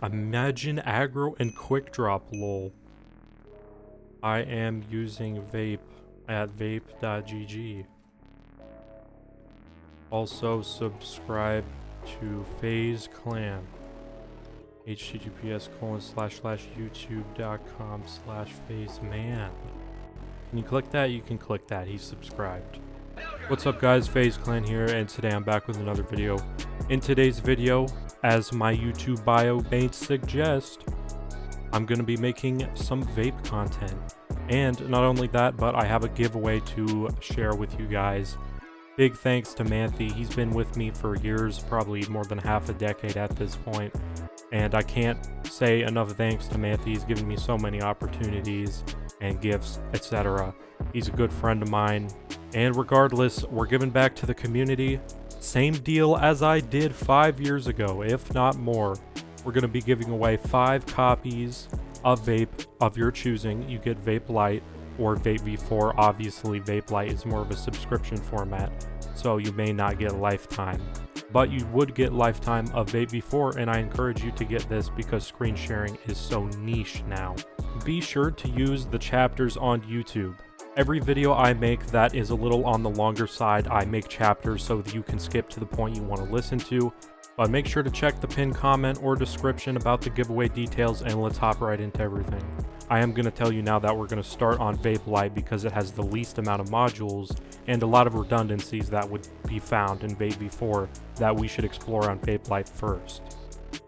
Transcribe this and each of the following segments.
Imagine aggro and quick drop, lol. I am using vape at vape.gg. Also subscribe to PhaseClan. https://youtube.com/phaseman. Can you click that? You can click that. He's subscribed. What's up guys, PhaseClan here, and today I'm back with another video. In today's video, as my YouTube bio may suggest, I'm going to be making some vape content. And not only that, but I have a giveaway to share with you guys. Big thanks to Manthe. He's been with me for years, probably more than half a decade at this point. And I can't say enough thanks to Manthe. He's given me so many opportunities and gifts, etc. He's a good friend of mine. And regardless, we're giving back to the community. Same deal as I did 5 years ago, if not more. We're going to be giving away 5 copies of vape of your choosing. You get Vape Lite or Vape V4. Obviously, Vape Lite is more of a subscription format, so you may not get lifetime. But you would get lifetime of Vape V4, and I encourage you to get this because screen sharing is so niche now. Be sure to use the chapters on YouTube. Every video I make that is a little on the longer side, I make chapters so that you can skip to the point you want to listen to. But make sure to check the pinned comment or description about the giveaway details, and let's hop right into everything. I am going to tell you now that we're going to start on Vape Lite because it has the least amount of modules and a lot of redundancies that would be found in Vape V4 that we should explore on Vape Lite first.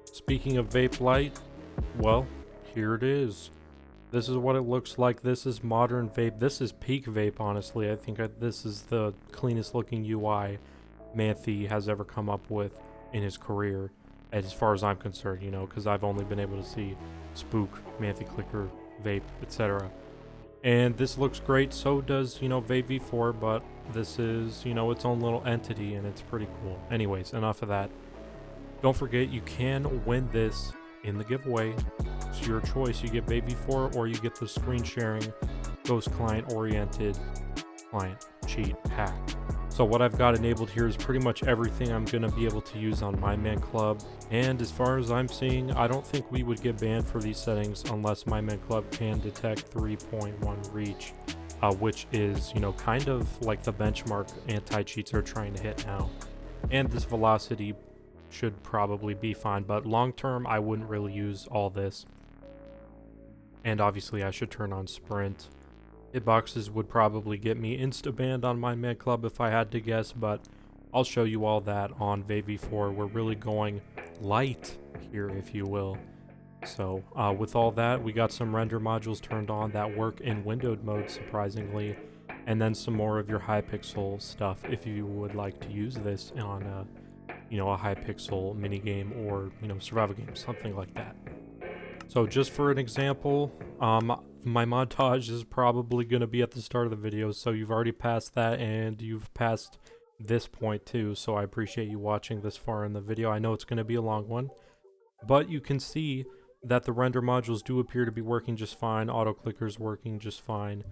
Speaking of Vape Lite, well, here it is. This is what it looks like. This is modern vape. This is peak vape, honestly. I think this is the cleanest looking UI Manthe has ever come up with in his career, as far as I'm concerned, you know, because I've only been able to see Spook, Manthe Clicker, Vape, etc. And this looks great. So does, you know, Vape V4, but this is, you know, its own little entity, and it's pretty cool. Anyways, enough of that. Don't forget, you can win this in the giveaway. It's your choice. You get Vape V4 or you get the screen sharing ghost client oriented client cheat hack. So what I've got enabled here is pretty much everything I'm going to be able to use on My Man Club. And as far as I'm seeing, I don't think we would get banned for these settings unless My Man Club can detect 3.1 reach, which is, you know, kind of like the benchmark anti-cheats are trying to hit now. And this velocity should probably be fine, but long term, I wouldn't really use all this. And obviously, I should turn on sprint. Hitboxes would probably get me insta-banned on My Man Club if I had to guess, but I'll show you all that on Vape V4. We're really going light here, if you will. So with all that, we got some render modules turned on that work in windowed mode, surprisingly, and then some more of your high pixel stuff if you would like to use this on you know, a high pixel minigame or, you know, survival game, something like that. So just for an example, my montage is probably going to be at the start of the video, so you've already passed that and you've passed this point too, so I appreciate you watching this far in the video. I know it's going to be a long one, but you can see that the render modules do appear to be working just fine. Auto clicker's working just fine.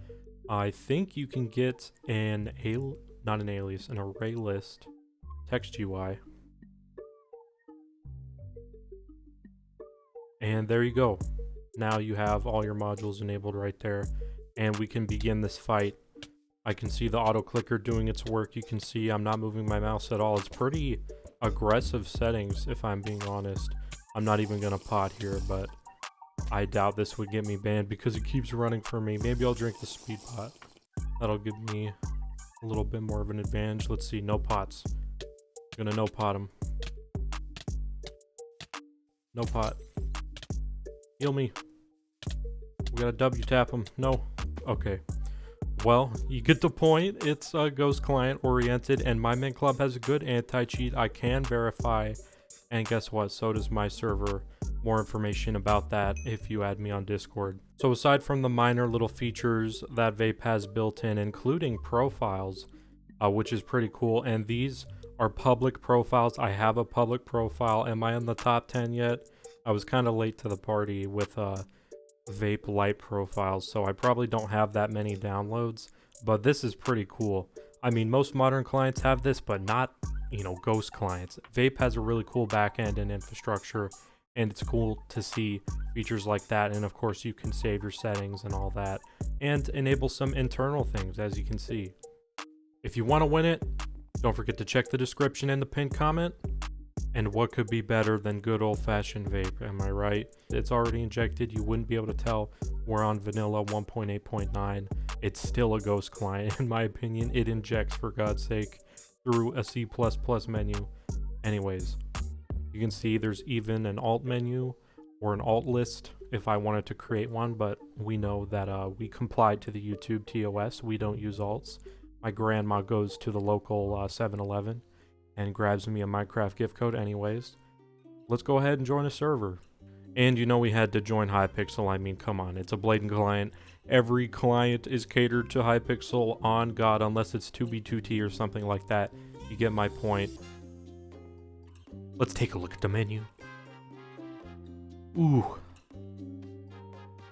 I think you can get an array list text UI. And there you go. Now you have all your modules enabled right there, and we can begin this fight. I can see the auto clicker doing its work. You can see I'm not moving my mouse at all. It's pretty aggressive settings, if I'm being honest. I'm not even gonna pot here, but I doubt this would get me banned because it keeps running for me. Maybe I'll drink the speed pot. That'll give me a little bit more of an advantage. Let's see, no pots. I'm gonna no pot him. No pot. Heal me. We gotta W tap him. No. Okay. Well, you get the point. It's ghost client oriented, and My Man Club has a good anti-cheat. I can verify, and guess what? So does my server. More information about that if you add me on Discord. So aside from the minor little features that Vape has built in, including profiles, which is pretty cool, and these are public profiles. I have a public profile. Am I in the top 10 yet? I was kind of late to the party with Vape Lite profiles, so I probably don't have that many downloads, but this is pretty cool. I mean, most modern clients have this, but not, you know, ghost clients. Vape has a really cool backend and infrastructure, and it's cool to see features like that. And of course you can save your settings and all that, and enable some internal things, as you can see. If you want to win it, don't forget to check the description and the pinned comment. And what could be better than good old-fashioned vape, am I right? It's already injected. You wouldn't be able to tell we're on vanilla 1.8.9. It's still a ghost client, in my opinion. It injects, for God's sake, through a C++ menu. Anyways, you can see there's even an alt menu or an alt list if I wanted to create one, but we know that we complied to the YouTube TOS. We don't use alts. My grandma goes to the local 7-Eleven and grabs me a Minecraft gift code anyways. Let's go ahead and join a server. And you know we had to join Hypixel. I mean, come on, it's a blatant client. Every client is catered to Hypixel, on God, unless it's 2B2T or something like that. You get my point. Let's take a look at the menu. Ooh.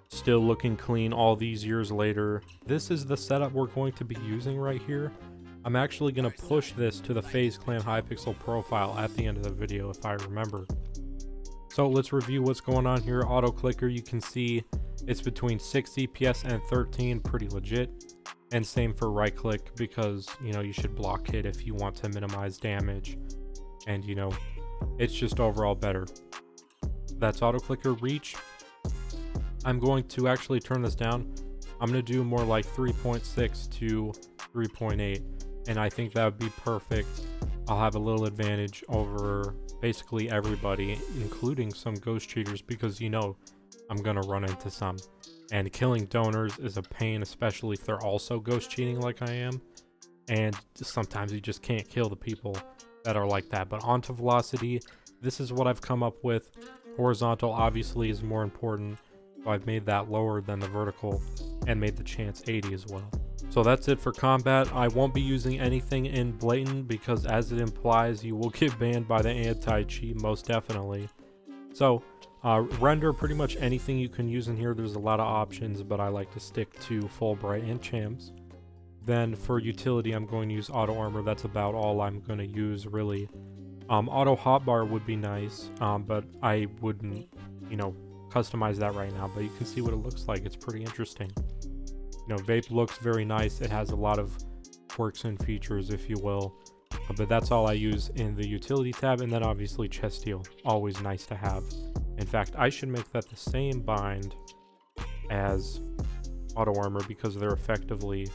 Still looking clean all these years later. This is the setup we're going to be using right here. I'm actually going to push this to the PhaseClan Hypixel profile at the end of the video if I remember. So let's review what's going on here. Auto clicker, you can see it's between 6 CPS and 13, pretty legit. And same for right click, because you know you should block hit if you want to minimize damage. And you know, it's just overall better. That's auto clicker. Reach, I'm going to actually turn this down. I'm going to do more like 3.6 to 3.8. And I think that would be perfect. I'll have a little advantage over basically everybody, including some ghost cheaters, because you know I'm gonna run into some. And killing donors is a pain, especially if they're also ghost cheating like I am. And sometimes you just can't kill the people that are like that. But onto velocity, this is what I've come up with. Horizontal obviously is more important, so I've made that lower than the vertical and made the chance 80 as well. So that's it for combat. I won't be using anything in blatant because, as it implies, you will get banned by the anti-cheat most definitely. So render, pretty much anything you can use in here. There's a lot of options, but I like to stick to Fulbright and Chams. Then for utility, I'm going to use auto armor. That's about all I'm going to use, really. Auto hotbar would be nice, but I wouldn't, you know, customize that right now. But you can see what it looks like. It's pretty interesting. You know, vape looks very nice. It has a lot of quirks and features, if you will. But that's all I use in the utility tab. And then obviously chest heal, always nice to have. In fact, I should make that the same bind as auto armor, because they're effectively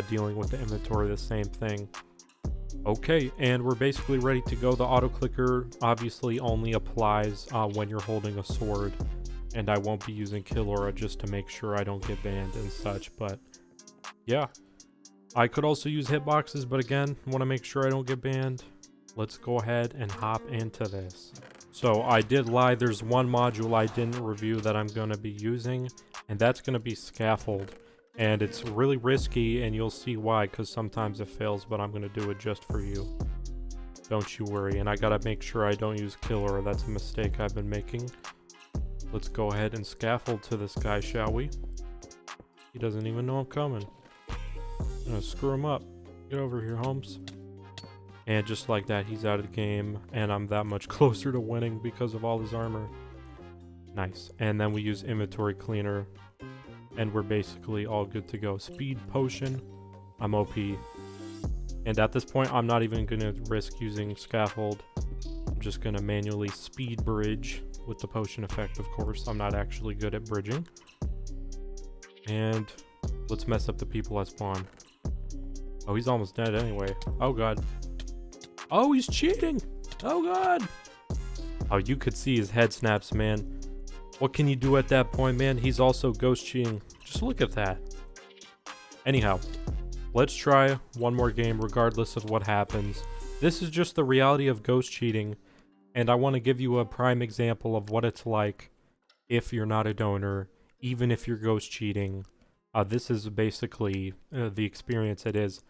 dealing with the inventory the same thing. Okay, and we're basically ready to go. The auto clicker obviously only applies when you're holding a sword. And I won't be using Kill Aura just to make sure I don't get banned and such, but yeah. I could also use hitboxes, but again, want to make sure I don't get banned. Let's go ahead and hop into this. So I did lie, there's one module I didn't review that I'm going to be using, and that's going to be Scaffold. And it's really risky, and you'll see why, because sometimes it fails, but I'm going to do it just for you. Don't you worry, and I got to make sure I don't use Kill Aura. That's a mistake I've been making. Let's go ahead and scaffold to this guy, shall we? He doesn't even know I'm coming. I'm gonna screw him up. Get over here, Holmes. And just like that, he's out of the game, and I'm that much closer to winning because of all his armor. Nice. And then we use inventory cleaner, and we're basically all good to go. Speed potion, I'm OP. And at this point, I'm not even gonna risk using scaffold. I'm just gonna manually speed bridge with the potion effect, of course. I'm not actually good at bridging. And let's mess up the people at spawn. Oh, he's almost dead anyway. Oh god. Oh, he's cheating! Oh god! Oh, you could see his head snaps, man. What can you do at that point, man? He's also ghost cheating. Just look at that. Anyhow, let's try one more game regardless of what happens. This is just the reality of ghost cheating. And I want to give you a prime example of what it's like if you're not a donor, even if you're ghost cheating. This is basically the experience it is.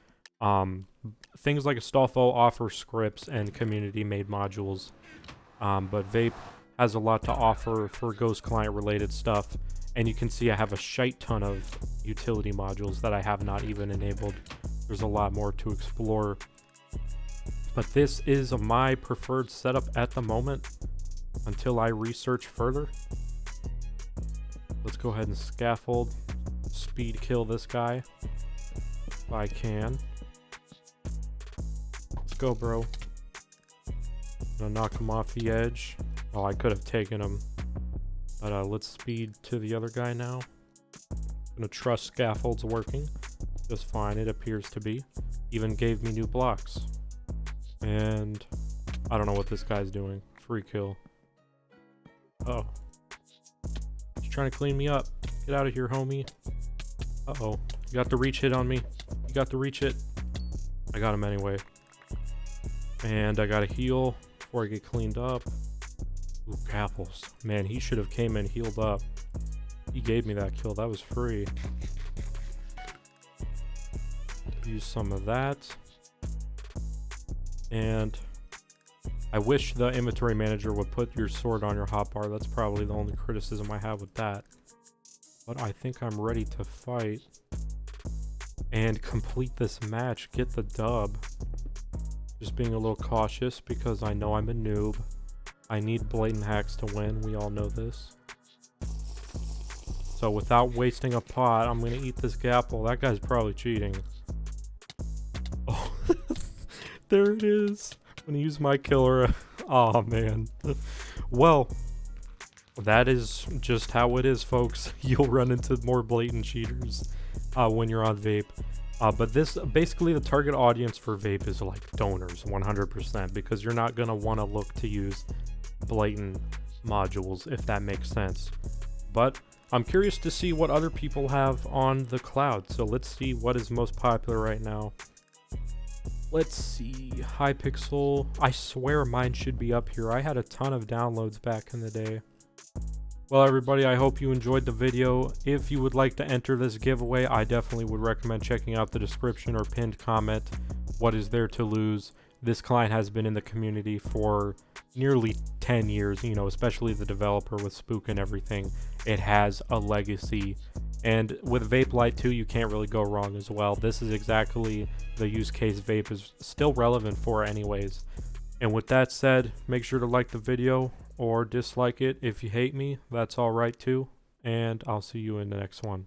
Things like Astolfo offer scripts and community-made modules, but Vape has a lot to offer for ghost client-related stuff. And you can see I have a shite ton of utility modules that I have not even enabled. There's a lot more to explore. But this is my preferred setup at the moment. until I research further. Let's go ahead and scaffold, speed kill this guy if I can. Let's go, bro. Gonna knock him off the edge. Oh, I could have taken him. But let's speed to the other guy now. Gonna trust scaffold's working just fine, it appears to be. Even gave me new blocks. And I don't know what this guy's doing. Free kill. Uh-oh. He's trying to clean me up. Get out of here, homie. Uh-oh. You got the reach hit on me. You got the reach hit. I got him anyway. And I gotta heal before I get cleaned up. Ooh, apples. Man, he should have came in healed up. He gave me that kill. That was free. Use some of that. And I wish the inventory manager would put your sword on your hotbar. That's probably the only criticism I have with that. But I think I'm ready to fight and complete this match. Get the dub. Just being a little cautious because I know I'm a noob. I need blatant hacks to win. We all know this. So without wasting a pot, I'm going to eat this gapple. That guy's probably cheating. Oh, there it is. I'm going to use my killer. Oh, man. Well, that is just how it is, folks. You'll run into more blatant cheaters when you're on Vape. But this, basically the target audience for Vape is like donors, 100%, because you're not going to want to look to use blatant modules, if that makes sense. But I'm curious to see what other people have on the cloud. So let's see what is most popular right now. Let's see. Hypixel. I swear mine should be up here. I had a ton of downloads back in the day. Well, everybody, I hope you enjoyed the video. If you would like to enter this giveaway, I definitely would recommend checking out the description or pinned comment. What is there to lose? This client has been in the community for nearly 10 years, you know, especially the developer with Spook and everything. It has a legacy. And with Vape Lite 2, you can't really go wrong as well. This is exactly the use case Vape is still relevant for anyways. And with that said, make sure to like the video or dislike it if you hate me. That's all right too. And I'll see you in the next one.